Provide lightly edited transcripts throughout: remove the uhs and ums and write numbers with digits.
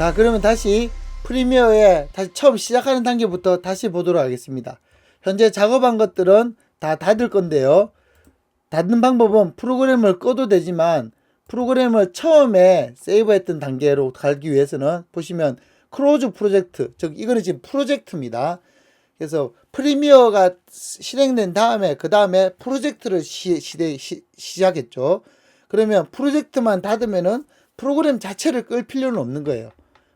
자, 그러면 다시 프리미어에 다시 처음 시작하는 단계부터 다시 보도록 하겠습니다. 현재 작업한 것들은 다 닫을 건데요. 닫는 방법은 프로그램을 꺼도 되지만 프로그램을 처음에 세이브했던 단계로 가기 위해서는 보시면 클로즈 프로젝트, 즉 이거는 지금 프로젝트입니다. 그래서 프리미어가 실행된 다음에 그 다음에 프로젝트를 시작했죠. 그러면 프로젝트만 닫으면은 프로그램 자체를 끌 필요는 없는 거예요.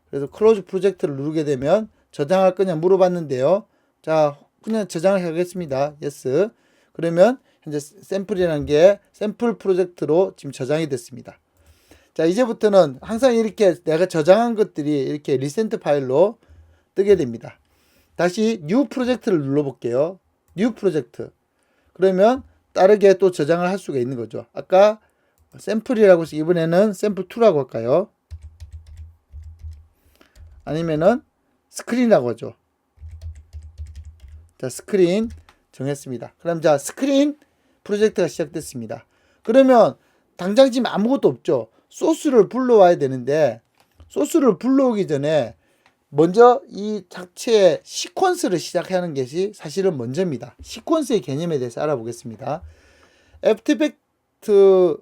그래서 클로즈 프로젝트를 누르게 되면 저장할 거냐 물어봤는데요. 자, 그냥 저장을 하겠습니다. yes. 그러면 현재 샘플이라는 게 샘플 프로젝트로 지금 저장이 됐습니다. 자, 이제부터는 항상 이렇게 내가 저장한 것들이 이렇게 리센트 파일로 뜨게 됩니다. 다시 뉴 프로젝트를 눌러볼게요. 뉴 프로젝트. 그러면 다르게 또 저장을 할 수가 있는 거죠. 아까 샘플이라고 해서 이번에는 샘플2라고 할까요? 아니면은 스크린이라고 하죠. 자, 스크린 정했습니다. 그럼 자, 스크린 프로젝트가 시작됐습니다. 그러면 당장 지금 아무것도 없죠. 소스를 불러와야 되는데 소스를 불러오기 전에 먼저 이 자체의 시퀀스를 시작하는 것이 사실은 먼저입니다. 시퀀스의 개념에 대해서 알아보겠습니다. 애프터 이펙트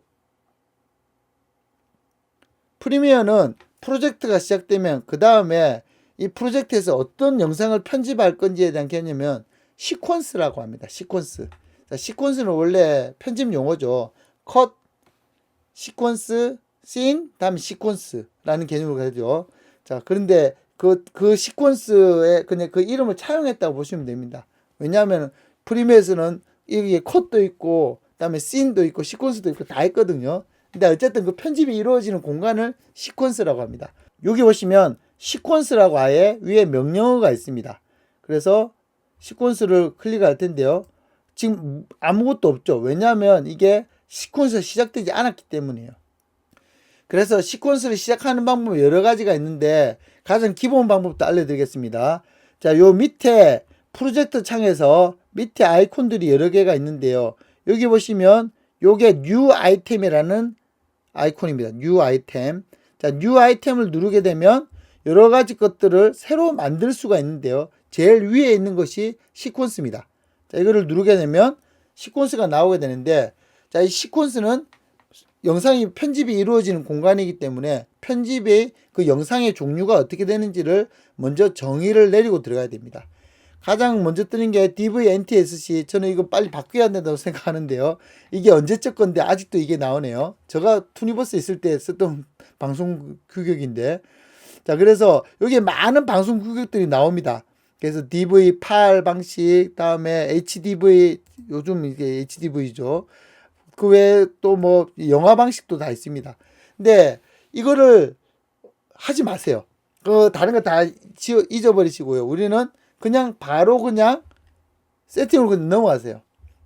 프리미어는 프로젝트가 시작되면 그 다음에 이 프로젝트에서 어떤 영상을 편집할 건지에 대한 개념은 시퀀스라고 합니다. 시퀀스. 자, 시퀀스는 원래 편집 용어죠. 컷, 시퀀스, 씬, 다음에 시퀀스라는 개념으로 가죠. 자, 그런데 그 시퀀스에 그냥 그 이름을 차용했다고 보시면 됩니다. 왜냐하면 프리미어에서는 여기에 컷도 있고, 그다음에 씬도 있고, 시퀀스도 있고 다 있거든요. 근데 어쨌든 그 편집이 이루어지는 공간을 시퀀스라고 합니다. 여기 보시면 시퀀스라고 아예 위에 명령어가 있습니다. 그래서 시퀀스를 클릭할 텐데요. 지금 아무것도 없죠. 왜냐하면 이게 시퀀스가 시작되지 않았기 때문이에요. 그래서 시퀀스를 시작하는 방법은 여러 가지가 있는데 가장 기본 방법도 알려드리겠습니다. 자, 요 밑에 프로젝트 창에서 밑에 아이콘들이 여러 개가 있는데요. 여기 보시면 요게 뉴 아이템이라는 아이콘입니다. 뉴 아이템. 자, 뉴 아이템을 누르게 되면 여러 가지 것들을 새로 만들 수가 있는데요. 제일 위에 있는 것이 시퀀스입니다. 자, 이거를 누르게 되면 시퀀스가 나오게 되는데, 자, 이 시퀀스는 영상이 편집이 이루어지는 공간이기 때문에 편집의 그 영상의 종류가 어떻게 되는지를 먼저 정의를 내리고 들어가야 됩니다. 가장 먼저 뜨는 게 DVNTSC. 저는 이거 빨리 바뀌어야 된다고 생각하는데요. 이게 언제적 건데 아직도 이게 나오네요. 제가 투니버스 있을 때 썼던 방송 규격인데, 자, 그래서 여기에 많은 방송 규격들이 나옵니다. 그래서 DV8 방식, 다음에 HDV, 요즘 이게 HDV죠. 그 외에 또 뭐 영화 방식도 다 있습니다. 근데 이거를 하지 마세요. 그 다른 거 다 잊어버리시고요. 우리는 그냥 바로 그냥 세팅으로 그냥 넘어가세요.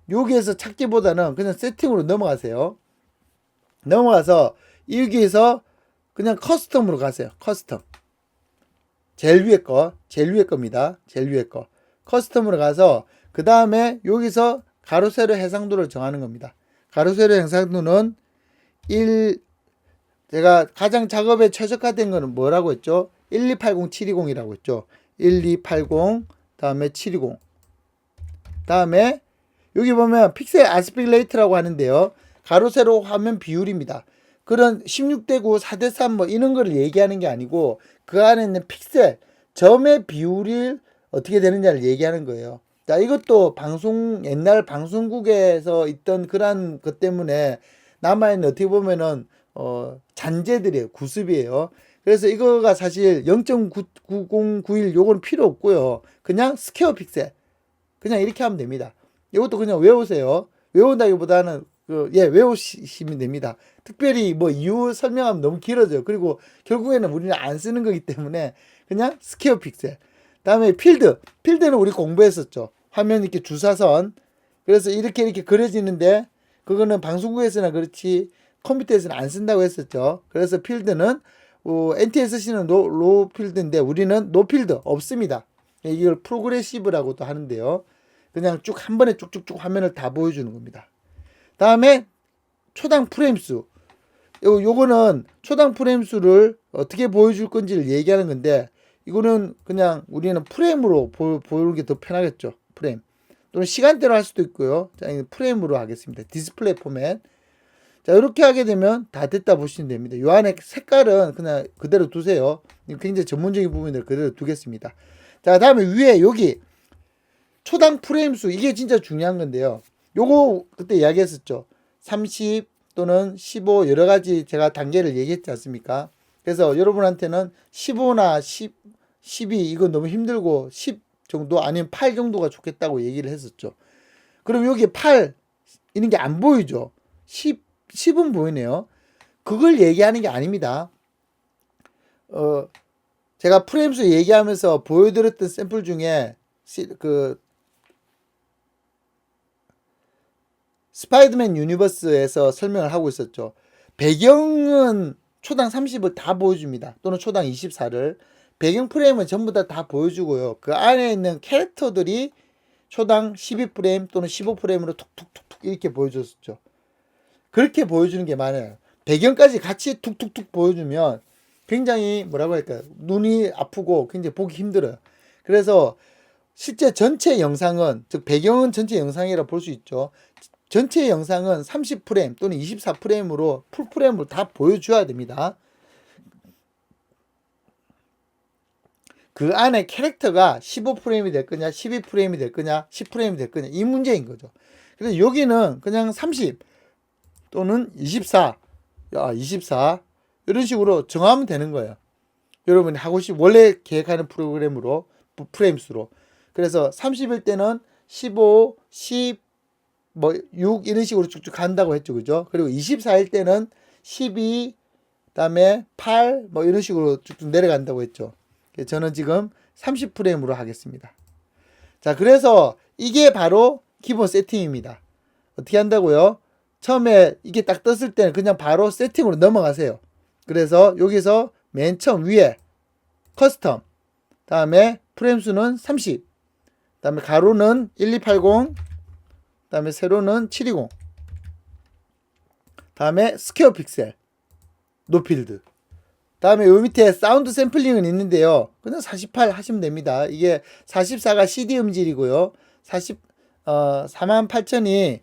여기에서 찾기보다는 그냥 세팅으로 넘어가세요. 넘어가서 여기에서 그냥 커스텀으로 가세요. 커스텀. 제일 위에 겁니다. 제일 위에 거. 커스텀으로 가서 그 다음에 여기서 가로 세로 해상도를 정하는 겁니다. 가로 세로 해상도는 제가 가장 작업에 최적화된 거는 뭐라고 했죠? 1280, 720이라고 했죠. 1280, 다음에 720. 다음에 여기 보면 픽셀 아스펙트 레이트라고 하는데요. 가로 세로 화면 비율입니다. 그런 16:9, 4:3 뭐 이런 거를 얘기하는 게 아니고 그 안에 있는 픽셀, 점의 비율이 어떻게 되느냐를 얘기하는 거예요. 자, 이것도 옛날 방송국에서 있던 그런 것 때문에 남아있는 어떻게 보면은 잔재들이에요. 구습이에요. 그래서 이거가 사실 0.9091 요거는 필요 없고요. 그냥 스퀘어 픽셀. 그냥 이렇게 하면 됩니다. 이것도 그냥 외우세요. 외운다기보다는 외우시면 됩니다. 특별히 뭐 이유 설명하면 너무 길어져요. 그리고 결국에는 우리는 안 쓰는 거기 때문에 그냥 스퀘어 픽셀. 다음에 필드는 우리 공부했었죠. 화면 이렇게 주사선. 그래서 이렇게 그려지는데 그거는 방송국에서나 그렇지 컴퓨터에서는 안 쓴다고 했었죠. 그래서 필드는 NTSC는 로우 필드인데 우리는 노 필드 없습니다. 이걸 프로그레시브라고도 하는데요. 그냥 쭉 한 번에 쭉쭉쭉 화면을 다 보여주는 겁니다. 다음에 초당 프레임 수. 요거는 초당 프레임 수를 어떻게 보여줄 건지를 얘기하는 건데, 이거는 그냥 우리는 프레임으로 보여주는 게 더 편하겠죠. 프레임. 또는 시간대로 할 수도 있고요. 자, 프레임으로 하겠습니다. 디스플레이 포맷. 자, 이렇게 하게 되면 다 됐다 보시면 됩니다. 요 안에 색깔은 그냥 그대로 두세요. 굉장히 전문적인 부분을 그대로 두겠습니다. 자, 다음에 위에 여기 초당 프레임 수, 이게 진짜 중요한 건데요. 요거 그때 이야기했었죠. 30 또는 15 여러 가지 제가 단계를 얘기했지 않습니까? 그래서 여러분한테는 15나 10, 12 이거 너무 힘들고 10 정도 아니면 8 정도가 좋겠다고 얘기를 했었죠. 그럼 여기 8 이런 게 안 보이죠. 10은 보이네요. 그걸 얘기하는 게 아닙니다. 제가 프레임수 얘기하면서 보여드렸던 샘플 중에 스파이더맨 유니버스에서 설명을 하고 있었죠. 배경은 초당 30을 다 보여줍니다. 또는 초당 24를. 배경 프레임은 전부 다 보여주고요. 그 안에 있는 캐릭터들이 초당 12프레임 또는 15프레임으로 툭툭툭툭 이렇게 보여줬었죠. 그렇게 보여주는 게 많아요. 배경까지 같이 툭툭툭 보여주면 굉장히 뭐라고 할까요? 눈이 아프고 굉장히 보기 힘들어요. 그래서 실제 전체 영상은, 즉 배경은 전체 영상이라 볼 수 있죠. 전체 영상은 30프레임 또는 24프레임으로 풀프레임으로 다 보여줘야 됩니다. 그 안에 캐릭터가 15프레임이 될 거냐, 12프레임이 될 거냐, 10프레임이 될 거냐, 이 문제인 거죠. 그래서 여기는 그냥 30 또는 24, 24 이런 식으로 정하면 되는 거예요. 여러분이 하고 싶은 원래 계획하는 프로그램으로 프레임 수로. 그래서 30일 때는 15, 10, 6 이런 식으로 쭉쭉 간다고 했죠. 그죠? 그리고 24일 때는 12, 그다음에 8 이런 식으로 쭉쭉 내려간다고 했죠. 저는 지금 30프레임으로 하겠습니다. 자, 그래서 이게 바로 기본 세팅입니다. 어떻게 한다고요? 처음에 이게 딱 떴을 때는 그냥 바로 세팅으로 넘어가세요. 그래서 여기서 맨 처음 위에 커스텀, 다음에 프레임 수는 30, 다음에 가로는 1280, 다음에 세로는 720, 다음에 스퀘어 픽셀, 노필드. 다음에 요 밑에 사운드 샘플링은 있는데요. 그냥 48 하시면 됩니다. 이게 44가 CD 음질이고요. 48,000이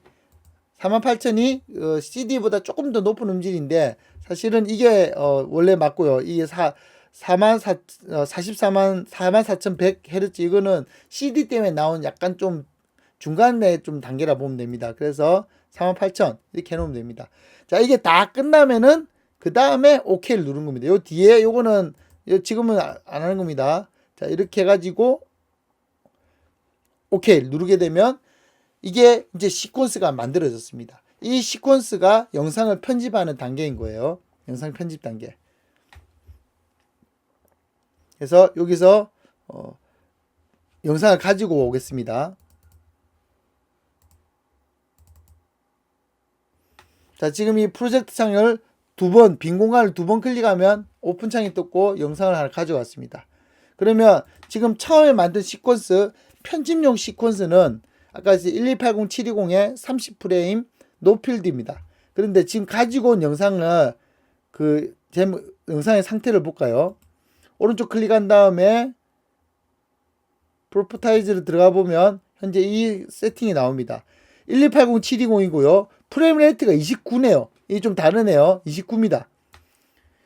CD보다 조금 더 높은 음질인데, 사실은 이게 원래 맞고요. 이게 44,100Hz 이거는 CD 때문에 나온 약간 좀 중간에 좀 단계라 보면 됩니다. 그래서 48,000 이렇게 해놓으면 됩니다. 자, 이게 다 끝나면은 그 다음에 OK를 누른 겁니다. 요 뒤에 요거는 지금은 안 하는 겁니다. 자, 이렇게 해가지고 OK 누르게 되면 이게 이제 시퀀스가 만들어졌습니다. 이 시퀀스가 영상을 편집하는 단계인 거예요. 영상 편집 단계. 그래서 여기서 영상을 가지고 오겠습니다. 자, 지금 이 프로젝트 창을 빈 공간을 2번 클릭하면 오픈 창이 떴고 영상을 하나 가져왔습니다. 그러면 지금 처음에 만든 시퀀스, 편집용 시퀀스는 아까 1280720의 30프레임 노필드입니다. 그런데 지금 가지고 온 영상을 영상의 상태를 볼까요? 오른쪽 클릭한 다음에 프로퍼타이즈를 들어가 보면 현재 이 세팅이 나옵니다. 1280720이고요. 프레임 레이트가 29네요. 이게 좀 다르네요. 29입니다.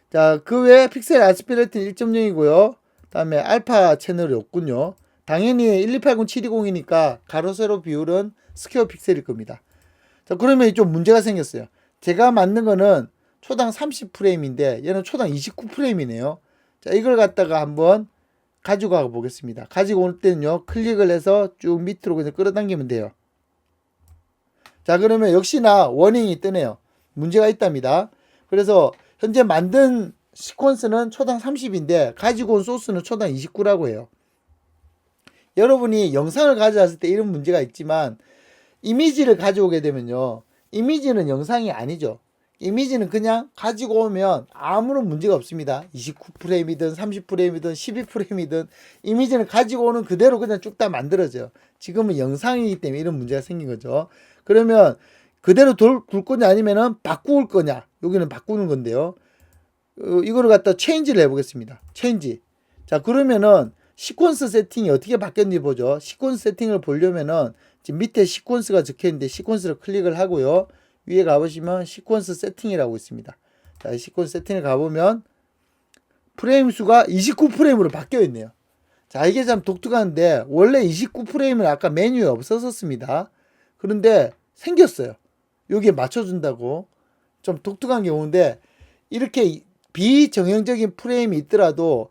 자, 그 외에 픽셀 아스피레이트는 1.0이고요. 다음에 알파 채널이 없군요. 당연히 1280720이니까 가로 세로 비율은 스퀘어 픽셀일 겁니다. 자, 그러면 좀 문제가 생겼어요. 제가 만든 거는 초당 30프레임인데 얘는 초당 29프레임이네요. 자, 이걸 갖다가 한번 가지고 가 보겠습니다. 가지고 올 때는요, 클릭을 해서 쭉 밑으로 그냥 끌어당기면 돼요. 자, 그러면 역시나 워닝이 뜨네요. 문제가 있답니다. 그래서 현재 만든 시퀀스는 초당 30인데 가지고 온 소스는 초당 29라고 해요. 여러분이 영상을 가져왔을 때 이런 문제가 있지만 이미지를 가져오게 되면요, 이미지는 영상이 아니죠. 이미지는 그냥 가지고 오면 아무런 문제가 없습니다. 29프레임이든 30프레임이든 12프레임이든 이미지는 가지고 오는 그대로 그냥 쭉 다 만들어져요. 지금은 영상이기 때문에 이런 문제가 생긴 거죠. 그러면 그대로 둘 거냐 아니면은 바꿀 거냐. 여기는 바꾸는 건데요. 이거를 갖다 체인지를 해보겠습니다. 체인지. 자, 그러면은 시퀀스 세팅이 어떻게 바뀌었는지 보죠. 시퀀스 세팅을 보려면은 지금 밑에 시퀀스가 적혀 있는데 시퀀스를 클릭을 하고요. 위에 가보시면 시퀀스 세팅이라고 있습니다. 자, 시퀀스 세팅을 가보면 프레임 수가 29프레임으로 바뀌어 있네요. 자, 이게 참 독특한데 원래 29프레임은 아까 메뉴에 없었습니다. 그런데 생겼어요. 여기에 맞춰준다고. 좀 독특한 경우인데 이렇게 비정형적인 프레임이 있더라도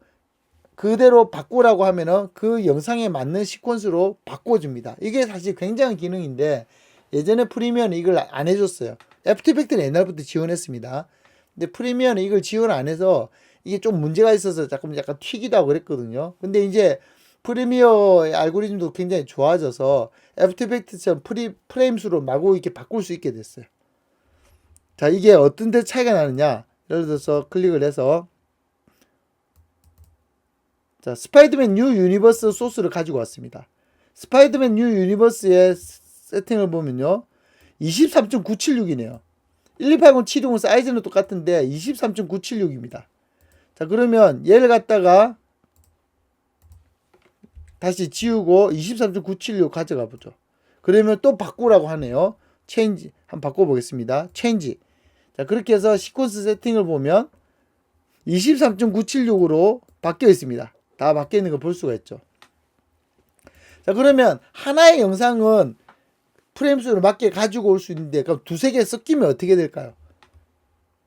그대로 바꾸라고 하면은 그 영상에 맞는 시퀀스로 바꿔줍니다. 이게 사실 굉장한 기능인데 예전에 프리미어는 이걸 안 해줬어요. 애프터 이펙트는 옛날부터 지원했습니다. 근데 프리미어는 이걸 지원 안 해서 이게 좀 문제가 있어서 약간 튀기도 하고 그랬거든요. 근데 이제 프리미어의 알고리즘도 굉장히 좋아져서 애프터 이펙트처럼 프레임 수로 마구 이렇게 바꿀 수 있게 됐어요. 자, 이게 어떤 데 차이가 나느냐. 예를 들어서 클릭을 해서 자, 스파이더맨 뉴 유니버스 소스를 가지고 왔습니다. 스파이더맨 뉴 유니버스의 세팅을 보면요. 23.976이네요. 1280, 720 사이즈는 똑같은데 23.976입니다. 자, 그러면 얘를 갖다가 다시 지우고 23.976 가져가 보죠. 그러면 또 바꾸라고 하네요. 체인지 한번 바꿔보겠습니다. 체인지. 자, 그렇게 해서 시퀀스 세팅을 보면 23.976으로 바뀌어 있습니다. 다 바뀌어 있는 걸 볼 수가 있죠. 자, 그러면 하나의 영상은 프레임 수를 맞게 가지고 올 수 있는데 그럼 두세 개 섞이면 어떻게 될까요?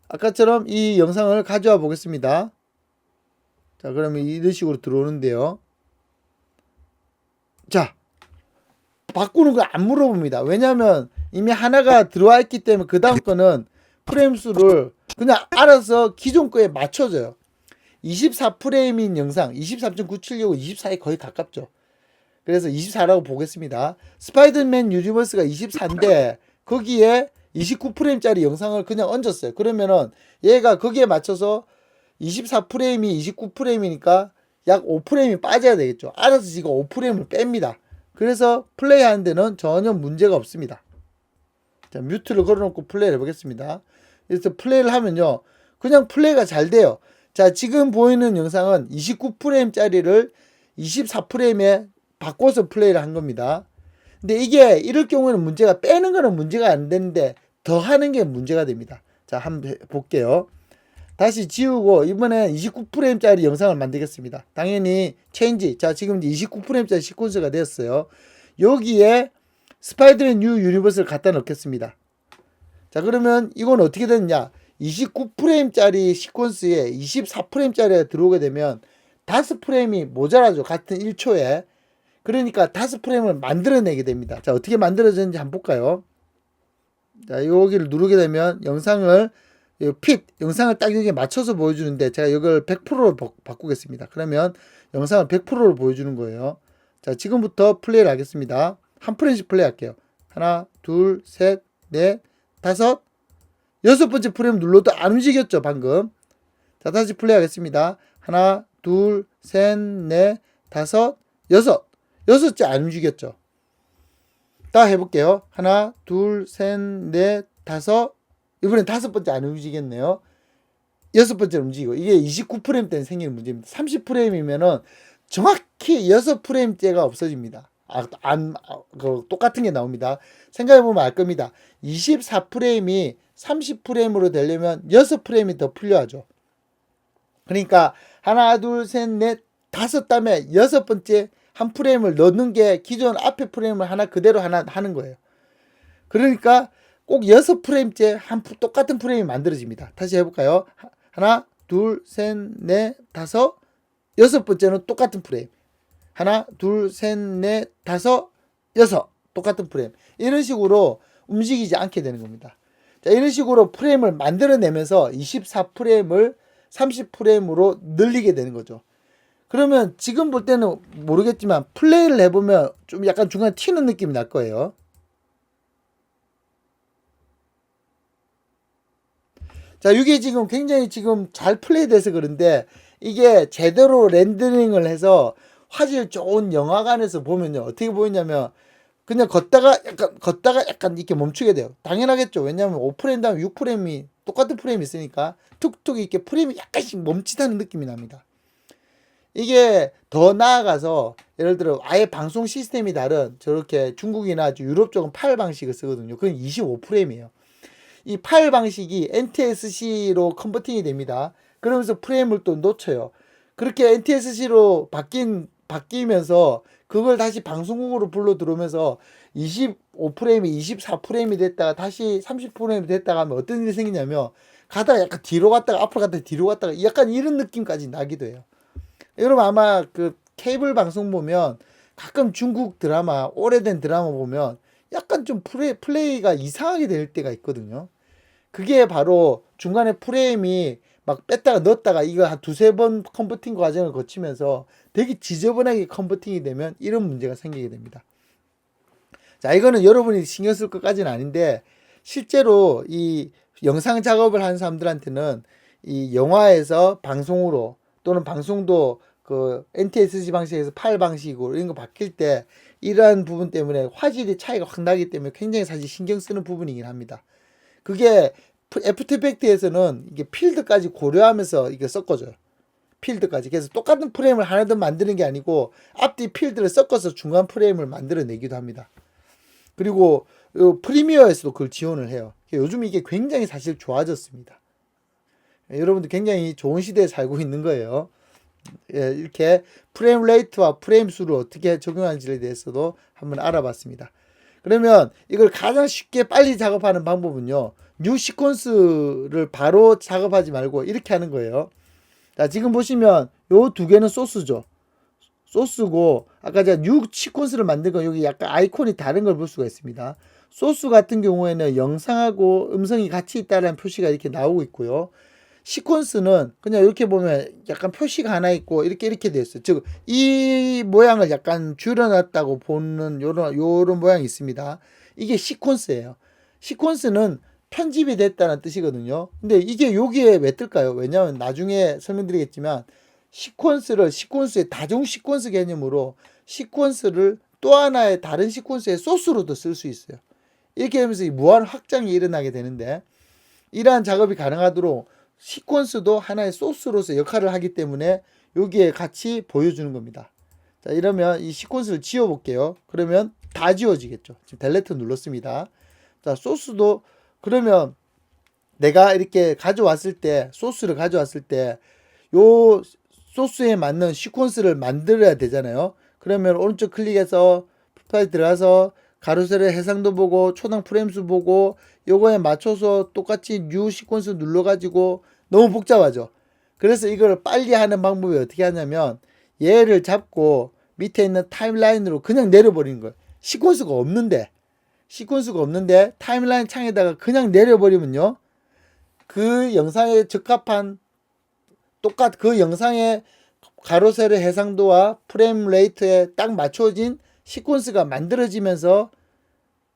아까처럼 이 영상을 가져와 보겠습니다. 자, 그러면 이런 식으로 들어오는데요. 자, 바꾸는 거 안 물어봅니다. 왜냐하면 이미 하나가 들어와 있기 때문에 그 다음 거는 프레임 수를 그냥 알아서 기존 거에 맞춰줘요. 24프레임인 영상 23.976, 24에 거의 가깝죠. 그래서 24라고 보겠습니다. 스파이더맨 유니버스가 24인데 거기에 29프레임짜리 영상을 그냥 얹었어요. 그러면은 얘가 거기에 맞춰서 24프레임이 29프레임이니까 약 5프레임이 빠져야 되겠죠. 알아서 지금 5프레임을 뺍니다. 그래서 플레이하는 데는 전혀 문제가 없습니다. 자, 뮤트를 걸어놓고 플레이를 해보겠습니다. 그래서 플레이를 하면요. 그냥 플레이가 잘 돼요. 자, 지금 보이는 영상은 29프레임짜리를 24프레임에 바꿔서 플레이를 한 겁니다. 근데 이게 이럴 경우에는 문제가 빼는 거는 문제가 안 되는데 더 하는 게 문제가 됩니다. 자, 한번 볼게요. 다시 지우고 이번에 29프레임짜리 영상을 만들겠습니다. 당연히 체인지. 자, 지금 29프레임짜리 시퀀스가 되었어요. 여기에 스파이더맨 뉴 유니버스를 갖다 넣겠습니다. 자, 그러면 이건 어떻게 되느냐? 29프레임짜리 시퀀스에 24프레임짜리가 들어오게 되면 5프레임이 모자라죠. 같은 1초에. 그러니까 5프레임을 만들어내게 됩니다. 자, 어떻게 만들어졌는지 한번 볼까요? 자, 여기를 누르게 되면 영상을 영상을 딱 여기에 맞춰서 보여주는데 제가 이걸 100%로 바꾸겠습니다. 그러면 영상을 100%로 보여주는 거예요. 자, 지금부터 플레이를 하겠습니다. 한 프레임씩 플레이 할게요. 하나, 둘, 셋, 넷, 다섯, 여섯 번째 프레임 눌러도 안 움직였죠, 방금. 자, 다시 플레이 하겠습니다. 하나, 둘, 셋, 넷, 다섯, 여섯. 여섯째 안 움직였죠. 다 해볼게요. 하나, 둘, 셋, 넷, 다섯. 이번엔 다섯 번째 안 움직였네요. 여섯 번째 움직이고. 이게 29프레임 때문에 생기는 문제입니다. 30프레임이면은 정확히 6프레임째가 없어집니다. 똑같은 게 나옵니다. 생각해보면 알 겁니다. 24프레임이 30프레임으로 되려면 6프레임이 더 필요하죠. 그러니까 하나, 둘, 셋, 넷, 다섯 다음에 여섯 번째 한 프레임을 넣는 게 기존 앞에 프레임을 하나 그대로 하는 거예요. 그러니까 꼭 6프레임째 똑같은 프레임이 만들어집니다. 다시 해볼까요? 하나, 둘, 셋, 넷, 다섯, 여섯 번째는 똑같은 프레임. 하나, 둘, 셋, 넷, 다섯, 여섯. 똑같은 프레임. 이런 식으로 움직이지 않게 되는 겁니다. 자, 이런 식으로 프레임을 만들어내면서 24프레임을 30프레임으로 늘리게 되는 거죠. 그러면 지금 볼 때는 모르겠지만 플레이를 해보면 좀 약간 중간에 튀는 느낌이 날 거예요. 자, 이게 지금 굉장히 지금 잘 플레이돼서 그런데 이게 제대로 렌더링을 해서 화질 좋은 영화관에서 보면요. 어떻게 보이냐면 그냥 걷다가 약간 이렇게 멈추게 돼요. 당연하겠죠. 왜냐하면 5프레임 다음에 6프레임이 똑같은 프레임이 있으니까 툭툭 이렇게 프레임이 약간씩 멈칫하는 느낌이 납니다. 이게 더 나아가서 예를 들어 아예 방송 시스템이 다른 저렇게 중국이나 유럽 쪽은 파일 방식을 쓰거든요. 그건 25프레임이에요. 이 파일 방식이 NTSC로 컨버팅이 됩니다. 그러면서 프레임을 또 놓쳐요. 그렇게 NTSC로 바뀌면서 그걸 다시 방송국으로 불러 들어오면서 25프레임이 24프레임이 됐다가 다시 30프레임이 됐다가 하면 어떤 일이 생기냐면 가다가 약간 뒤로 갔다가 앞으로 갔다가 뒤로 갔다가 약간 이런 느낌까지 나기도 해요. 여러분 아마 그 케이블 방송 보면 가끔 중국 드라마, 오래된 드라마 보면 약간 좀 플레이가 이상하게 될 때가 있거든요. 그게 바로 중간에 프레임이 막 뺐다가 넣었다가 이거 한 두세 번 컨버팅 과정을 거치면서 되게 지저분하게 컨버팅이 되면 이런 문제가 생기게 됩니다. 자, 이거는 여러분이 신경 쓸 것까지는 아닌데 실제로 이 영상 작업을 하는 사람들한테는 이 영화에서 방송으로 또는 방송도 그 NTSC 방식에서 파일 방식으로 이런 거 바뀔 때 이러한 부분 때문에 화질이 차이가 확 나기 때문에 굉장히 사실 신경 쓰는 부분이긴 합니다. 그게 애프터 이펙트에서는 이게 필드까지 고려하면서 이게 섞어줘요. 필드까지. 그래서 똑같은 프레임을 하나 더 만드는 게 아니고 앞뒤 필드를 섞어서 중간 프레임을 만들어내기도 합니다. 그리고 프리미어에서도 그걸 지원을 해요. 요즘 이게 굉장히 사실 좋아졌습니다. 여러분들 굉장히 좋은 시대에 살고 있는 거예요. 이렇게 프레임 레이트와 프레임 수를 어떻게 적용하는지에 대해서도 한번 알아봤습니다. 그러면 이걸 가장 쉽게 빨리 작업하는 방법은요. 뉴 시퀀스를 바로 작업하지 말고 이렇게 하는 거예요. 자, 지금 보시면 요 두 개는 소스죠. 소스고 아까 제가 뉴 시퀀스를 만든 거 여기 약간 아이콘이 다른 걸 볼 수가 있습니다. 소스 같은 경우에는 영상하고 음성이 같이 있다는 표시가 이렇게 나오고 있고요. 시퀀스는 그냥 이렇게 보면 약간 표시가 하나 있고 이렇게 되어 있어요. 즉 이 모양을 약간 줄여놨다고 보는 요런 모양이 있습니다. 이게 시퀀스예요. 시퀀스는 편집이 됐다는 뜻이거든요. 근데 이게 여기에 왜 뜰까요? 왜냐하면 나중에 설명드리겠지만 시퀀스의 다중 시퀀스 개념으로 시퀀스를 또 하나의 다른 시퀀스의 소스로도 쓸 수 있어요. 이렇게 하면서 무한 확장이 일어나게 되는데 이러한 작업이 가능하도록 시퀀스도 하나의 소스로서 역할을 하기 때문에 여기에 같이 보여주는 겁니다. 자, 이러면 이 시퀀스를 지워 볼게요. 그러면 다 지워지겠죠. 지금 델레트 눌렀습니다. 자, 소스도 그러면 내가 이렇게 소스를 가져왔을 때 요 소스에 맞는 시퀀스를 만들어야 되잖아요. 그러면 오른쪽 클릭해서 프로파일 들어가서 가로세로 해상도 보고 초당 프레임 수 보고 요거에 맞춰서 똑같이 뉴 시퀀스 눌러가지고 너무 복잡하죠. 그래서 이걸 빨리 하는 방법이 어떻게 하냐면 얘를 잡고 밑에 있는 타임라인으로 그냥 내려버리는 거예요. 시퀀스가 없는데 타임라인 창에다가 그냥 내려버리면요. 그 영상에 적합한 그 영상의 가로 세로 해상도와 프레임 레이트에 딱 맞춰진 시퀀스가 만들어지면서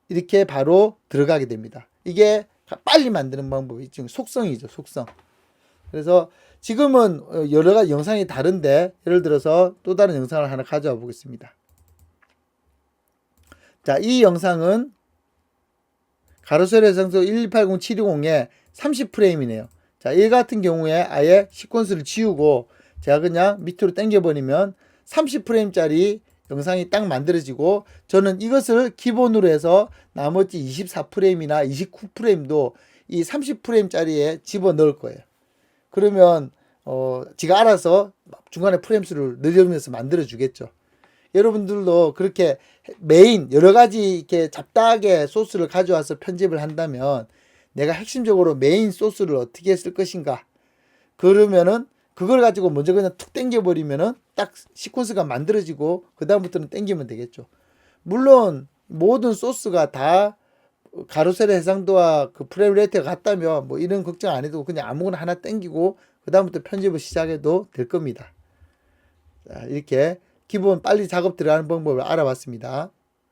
이렇게 바로 들어가게 됩니다. 이게 빨리 만드는 방법이 지금 속성이죠. 속성. 그래서 지금은 여러 가지 영상이 다른데 예를 들어서 또 다른 영상을 하나 가져와 보겠습니다. 자, 이 영상은 가로 세로 해상도 1280720에 30프레임이네요. 자, 이 같은 경우에 아예 시퀀스를 지우고 제가 그냥 밑으로 당겨버리면 30프레임짜리 영상이 딱 만들어지고 저는 이것을 기본으로 해서 나머지 24프레임이나 29프레임도 이 30프레임짜리에 집어넣을 거예요. 그러면 지가 알아서 중간에 프레임 수를 늘리면서 만들어 주겠죠. 여러분들도 그렇게 메인 여러 가지 이렇게 잡다하게 소스를 가져와서 편집을 한다면 내가 핵심적으로 메인 소스를 어떻게 쓸 것인가. 그러면은 그걸 가지고 먼저 그냥 툭 당겨버리면은 딱 시퀀스가 만들어지고 그 다음부터는 당기면 되겠죠. 물론 모든 소스가 다 가로 세로 해상도와 그 프레임 레이트가 같다면 뭐 이런 걱정 안 해도 그냥 아무거나 하나 당기고 그 다음부터 편집을 시작해도 될 겁니다. 자, 이렇게 기본 빨리 작업 들어가는 방법을 알아봤습니다.